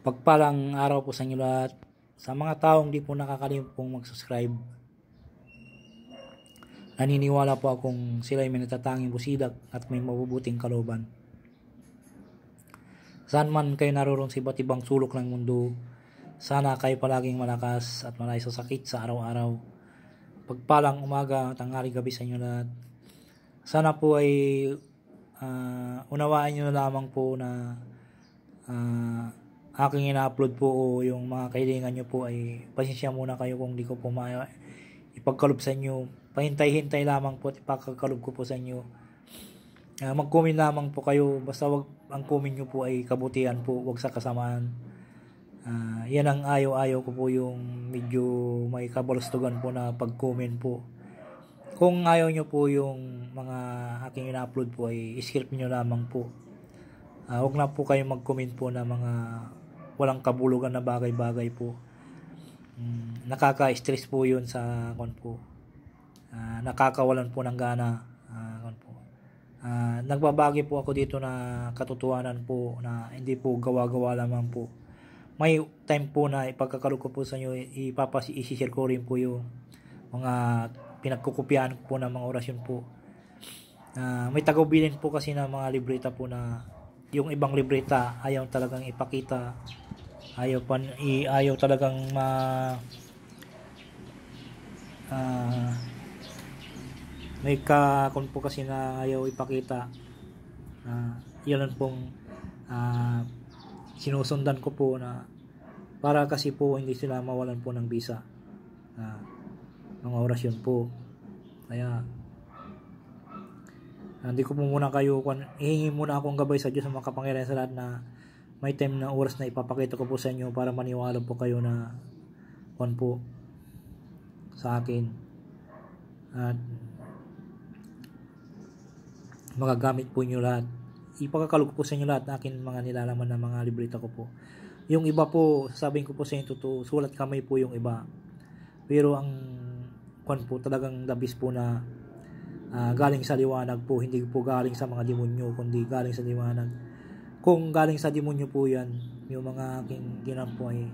Pagpalang araw po sa inyo lahat. Sa mga taong di po nakakalimut pong mag-subscribe, naniniwala po akong sila ay may natatanging busidak at may mabubuting kalooban. Saan man kayo naroon sa iba't ibang sulok ng mundo, sana kayo palaging malakas at malayo sa sakit sa araw-araw. Pagpalang umaga, tanghali, gabi sa inyo lahat. Sana po ay unawaan nyo na lamang po na aking ina-upload po o yung mga kailangan nyo po ay pasensya muna kayo kung di ko po ipagkalob sa inyo. Pahintay-hintay lamang po at ipagkalob ko po sa inyo. Mag-comment lamang po kayo, basta wag ang comment nyo po ay kabutihan po, wag sa kasamaan. Yan ang ayaw-ayaw ko po, yung medyo may kabalastugan po na pag-comment po. Kung ayaw nyo po yung mga aking ina-upload po ay skip nyo lamang po. Huwag na po kayo mag-comment po na mga walang kabulugan na bagay-bagay po. Nakaka-stress po yun sa kon po. Nakakawalan po ng gana. Kon po. Nagbabagi po ako dito na katotohanan po, na hindi po gawa-gawa lamang po. May time po na ipagkakalog ko po sa inyo, i-share ko rin po yung mga pinagkukopyahan ko po ng mga orasyon po. May tagubilin po kasi na mga libreta po na yung ibang libreta ayaw talagang ipakita, ayaw talagang may kakon po kasi na ayaw ipakita. Yun lang pong sinusundan ko po, na para kasi po hindi sila mawalan po ng bisa, mga orasyon po. Kaya hindi ko po muna kayo, hihingi muna akong gabay sa Diyos na makapangyarihan sa lahat, na may time na oras na ipapakita ko po sa inyo para maniwala po kayo na po sa akin, at magagamit po nyo lahat. Ipakakalog po sa inyo lahat na akin mga nilalaman na mga libreta ko po. Yung iba po, sabihin ko po sa inyo totoo, sulat kamay po yung iba, pero ang po talagang dabis po na galing sa liwanag po, hindi po galing sa mga demonyo, kundi galing sa liwanag. Kung galing sa demonyo po yan, yung mga aking ginam po ay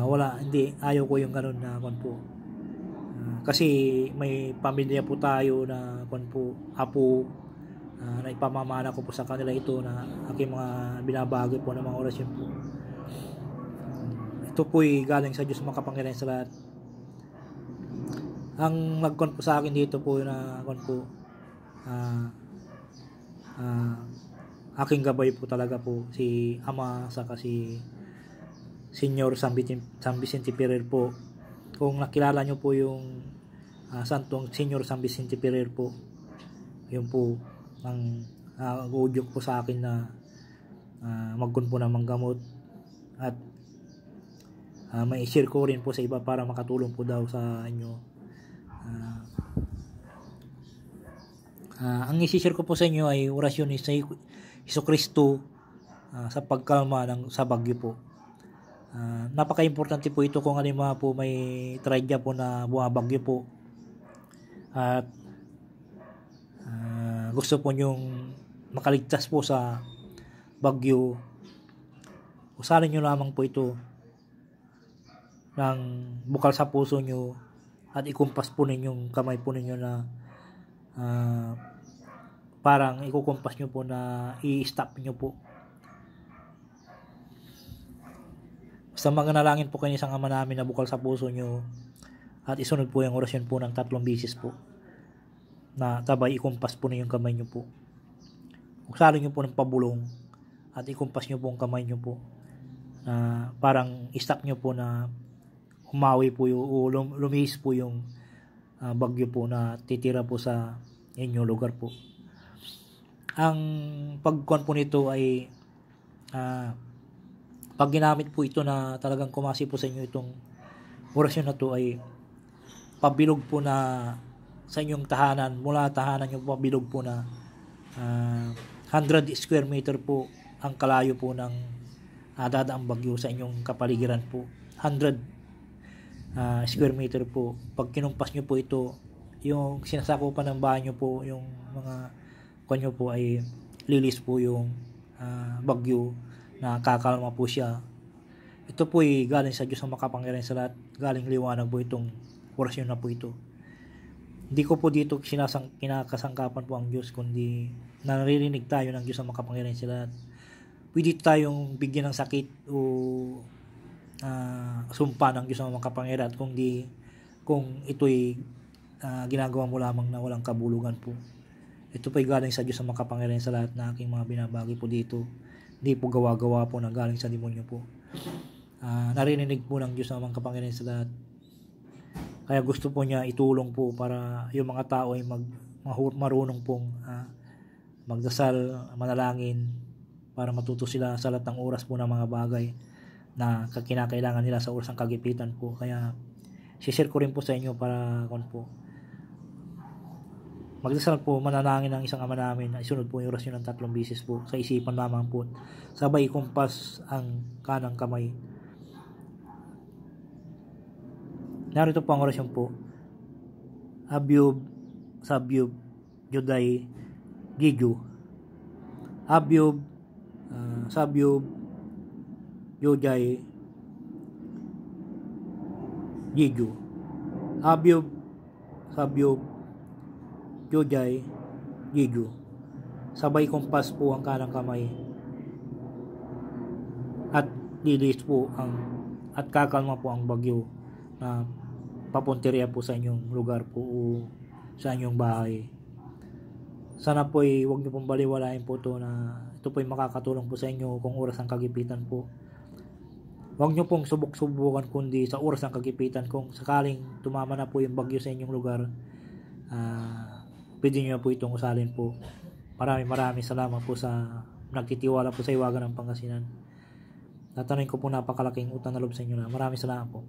wala, hindi, ayaw ko yung ganun na po. Kasi may pamilya po tayo na po, apo, na ipamamana ko po sa kanila ito, na aking mga binabagi po ng mga orasyon po. Ito po ay galing sa Diyos makapangyarihan sa lahat. Ang nagkon po sa akin dito po na po, aking gabay po talaga po si Ama, saka si Senyor San Vicente Ferrer po. Kung nakilala nyo po yung Santong Senyor San Vicente Ferrer po, yun po ang udyok po sa akin na magkon po ng manggamot, at may share ko rin po sa iba para makatulong po daw sa inyo. Ang isi-share ko po sa inyo ay orasyon ni Jesucristo sa pagkalma sa bagyo po. Napaka-importante po ito kung halimbawa po may tragedia po na bumabagyo po, at gusto po nyong makaligtas po sa bagyo. Usalin nyo lamang po ito ng bukal sa puso nyo, at ikumpas po ninyong kamay po ninyo na parang ikukumpas nyo po na i-stop nyo po. Basta manalangin po kayo sa Ama namin na bukal sa puso nyo, at isunod po yung orasyon po ng 3 beses po, na tabay ikumpas po ninyong kamay nyo po. Usalin nyo po ng pabulong at ikumpas nyo po ang kamay nyo po, na parang i-stop nyo po na humawi po yung, lumihis po yung bagyo po na titira po sa inyong lugar po. Ang pagkuhan po nito ay pag ginamit po ito na talagang kumasi po sa inyo itong orasyon na to, ay pabilog po na sa inyong tahanan, mula tahanan nyo pabilog po na 100 square meter po ang kalayo po ng dadaang bagyo sa inyong kapaligiran po. 100 square meter po. Pag kinumpas nyo po ito, yung sinasakupan ng bahay nyo po, yung mga kanyo po ay lilis po yung bagyo Nakakalma po siya. Ito po ay galing sa Diyos na makapangyarihan sa lahat. Galing liwanag po itong orasyon na po ito. Hindi ko po dito kinakasangkapan po ang Diyos, kundi naririnig tayo ng Diyos na makapangyarihan sa lahat. Pwede tayong bigyan ng sakit o sumpa ng Diyos na makapangyarihan at kung ito'y ginagawa mo lamang na walang kabulugan po. Ito po'y galing sa Diyos na makapangyarihan sa lahat na aking mga binabagi po dito. Hindi po gawa-gawa po na galing sa demonyo po. Narinig po ng Diyos na makapangyarihan sa lahat. Kaya gusto po niya itulong po para yung mga tao ay marunong pong magdasal, manalangin, para matuto sila sa lahat ng oras po ng mga bagay na kinakailangan nila sa oras ng kagipitan po. Kaya share ko rin po sa inyo para po magdasal po, manalangin ng isang Ama namin na isunod po yung orasyon ng 3 beses po sa isipan lamang po. Sabay kumpas ang kanang kamay. Narito po ang orasyon po. Abyub, Sabyub, Joday, Giju. Abyub, Sabyub, Joday, Giju. Abyub, Sabyub, Joday, Giju. Sabay kumpas po ang kanang kamay. At lilis po at kakalma po ang bagyo na papunteriya po sa inyong lugar po o sa inyong bahay. Sana po ay huwag niyo pong baliwalain po ito na ito po ay makakatulong po sa inyo kung oras ng kagipitan po. Huwag niyo pong subok-subukan kundi sa oras ng kagipitan kung sakaling tumama na po yung bagyo sa inyong lugar, pwede niyo po itong usalin po. Maraming salamat po sa nagtitiwala po sa Hiwaga ng Pangasinan. Tatanungin ko po napakalaking utang na loob sa inyo na. Maraming salamat po.